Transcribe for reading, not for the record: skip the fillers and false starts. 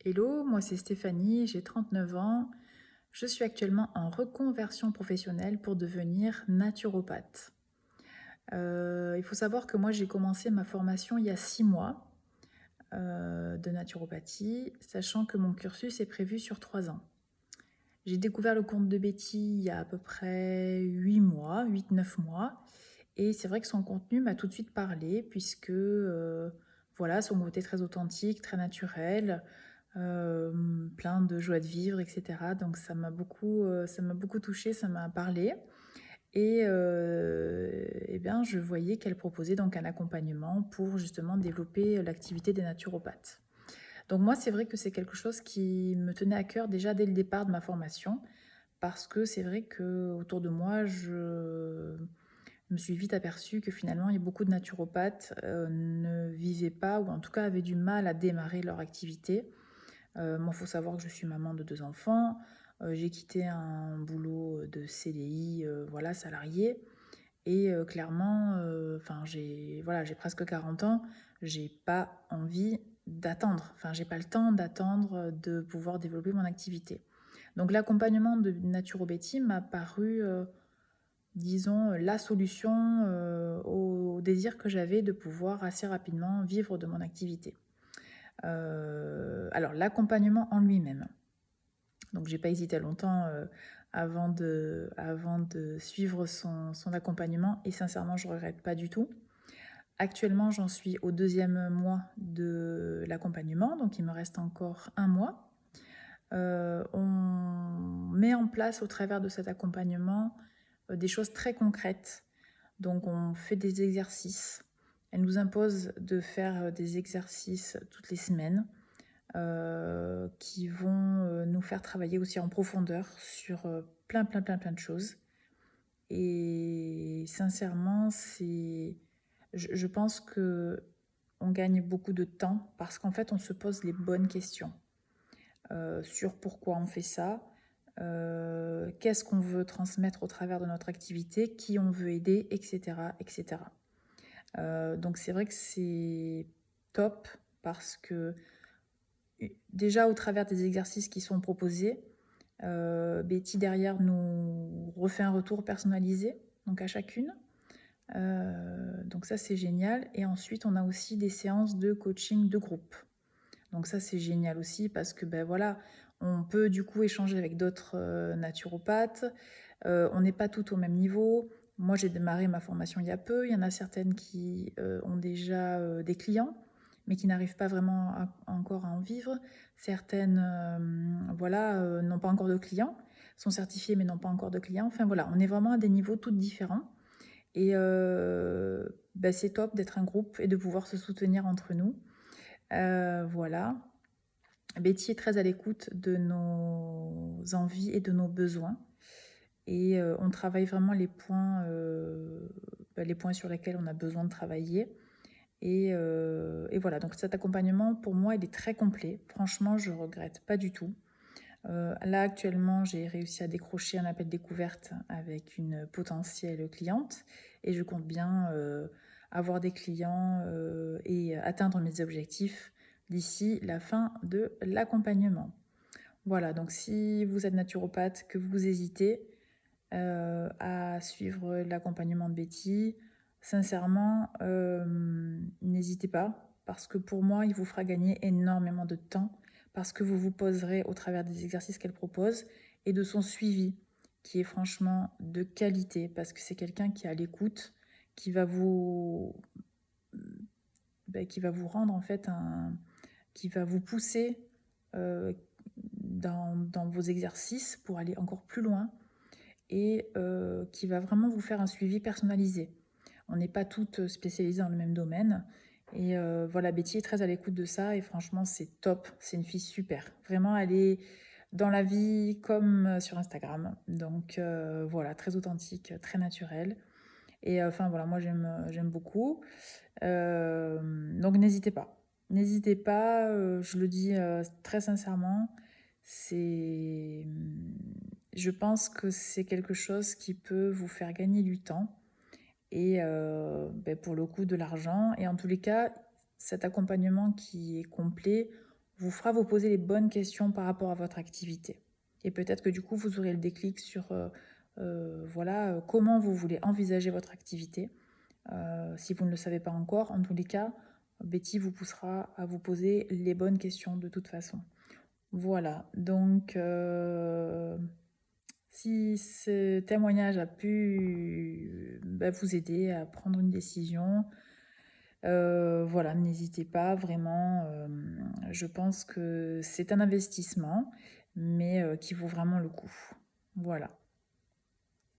Hello, moi c'est Stéphanie, j'ai 39 ans. Je suis actuellement en reconversion professionnelle pour devenir naturopathe. Il faut savoir que moi j'ai commencé ma formation il y a 6 mois de naturopathie, sachant que mon cursus est prévu sur 3 ans. J'ai découvert le compte de Betty il y a à peu près 8 mois, 8-9 mois, et c'est vrai que son contenu m'a tout de suite parlé, puisque voilà, son côté très authentique, très naturel, plein de joie de vivre, etc. Donc ça m'a beaucoup touchée, ça m'a parlé. Et, eh bien, je voyais qu'elle proposait donc un accompagnement pour justement développer l'activité des naturopathes. Donc moi, c'est vrai que c'est quelque chose qui me tenait à cœur déjà dès le départ de ma formation, parce que c'est vrai que autour de moi, je me suis vite aperçue que finalement, il y a beaucoup de naturopathes ne vivaient pas, ou en tout cas avaient du mal à démarrer leur activité. Moi, il faut savoir que je suis maman de 2 enfants. J'ai quitté un boulot de CDI, voilà, salarié. Et clairement, enfin, j'ai presque 40 ans. J'ai pas envie d'attendre. Enfin, j'ai pas le temps d'attendre de pouvoir développer mon activité. Donc, l'accompagnement de naturopathie m'a paru, disons, la solution au désir que j'avais de pouvoir assez rapidement vivre de mon activité. Alors, l'accompagnement en lui-même. Donc j'ai pas hésité longtemps avant de suivre son accompagnement, et sincèrement je regrette pas du tout. Actuellement j'en suis au deuxième mois de l'accompagnement, donc il me reste encore un mois. On met en place au travers de cet accompagnement des choses très concrètes. Donc on fait des exercices. Elle nous impose de faire des exercices toutes les semaines qui vont nous faire travailler aussi en profondeur sur plein de choses. Et sincèrement, je pense que on gagne beaucoup de temps parce qu'en fait, on se pose les bonnes questions sur pourquoi on fait ça, qu'est-ce qu'on veut transmettre au travers de notre activité, qui on veut aider, etc. etc. Donc c'est vrai que c'est top parce que déjà au travers des exercices qui sont proposés, Betty derrière nous refait un retour personnalisé, donc à chacune. Donc ça c'est génial. Et ensuite on a aussi des séances de coaching de groupe. Donc ça c'est génial aussi parce que ben voilà, on peut du coup échanger avec d'autres naturopathes. On n'est pas toutes au même niveau. Moi j'ai démarré ma formation il y a peu. Il y en a certaines qui ont déjà des clients, mais qui n'arrivent pas vraiment encore à en vivre. Certaines voilà, n'ont pas encore de clients, sont certifiées mais n'ont pas encore de clients. Enfin voilà, on est vraiment à des niveaux toutes différents. Et ben, c'est top d'être un groupe et de pouvoir se soutenir entre nous. Voilà. Betty est très à l'écoute de nos envies et de nos besoins. Et on travaille vraiment les points sur lesquels on a besoin de travailler. Et voilà, donc cet accompagnement, pour moi, il est très complet. Franchement, je regrette pas du tout. Là, actuellement, j'ai réussi à décrocher un appel découverte avec une potentielle cliente, et je compte bien avoir des clients et atteindre mes objectifs d'ici la fin de l'accompagnement. Voilà, donc si vous êtes naturopathe, que vous hésitez à suivre l'accompagnement de Betty, sincèrement, n'hésitez pas, parce que pour moi, il vous fera gagner énormément de temps, parce que vous vous poserez au travers des exercices qu'elle propose et de son suivi, qui est franchement de qualité, parce que c'est quelqu'un qui est à l'écoute, qui va vous, qui va vous rendre en fait qui va vous pousser dans vos exercices pour aller encore plus loin, et qui va vraiment vous faire un suivi personnalisé. On n'est pas toutes spécialisées dans le même domaine. Et voilà, Betty est très à l'écoute de ça, et franchement, c'est top. C'est une fille super. Vraiment, elle est dans la vie comme sur Instagram. Donc voilà, très authentique, très naturelle. Et enfin voilà, moi j'aime beaucoup. Donc n'hésitez pas. N'hésitez pas, je le dis très sincèrement, c'est, je pense que c'est quelque chose qui peut vous faire gagner du temps et ben, pour le coup de l'argent. Et en tous les cas, cet accompagnement qui est complet vous fera vous poser les bonnes questions par rapport à votre activité. Et peut-être que du coup, vous aurez le déclic sur voilà, comment vous voulez envisager votre activité. Si vous ne le savez pas encore, en tous les cas, Betty vous poussera à vous poser les bonnes questions de toute façon. Voilà, donc si ce témoignage a pu vous aider à prendre une décision, voilà, n'hésitez pas vraiment. Je pense que c'est un investissement, mais qui vaut vraiment le coup. Voilà.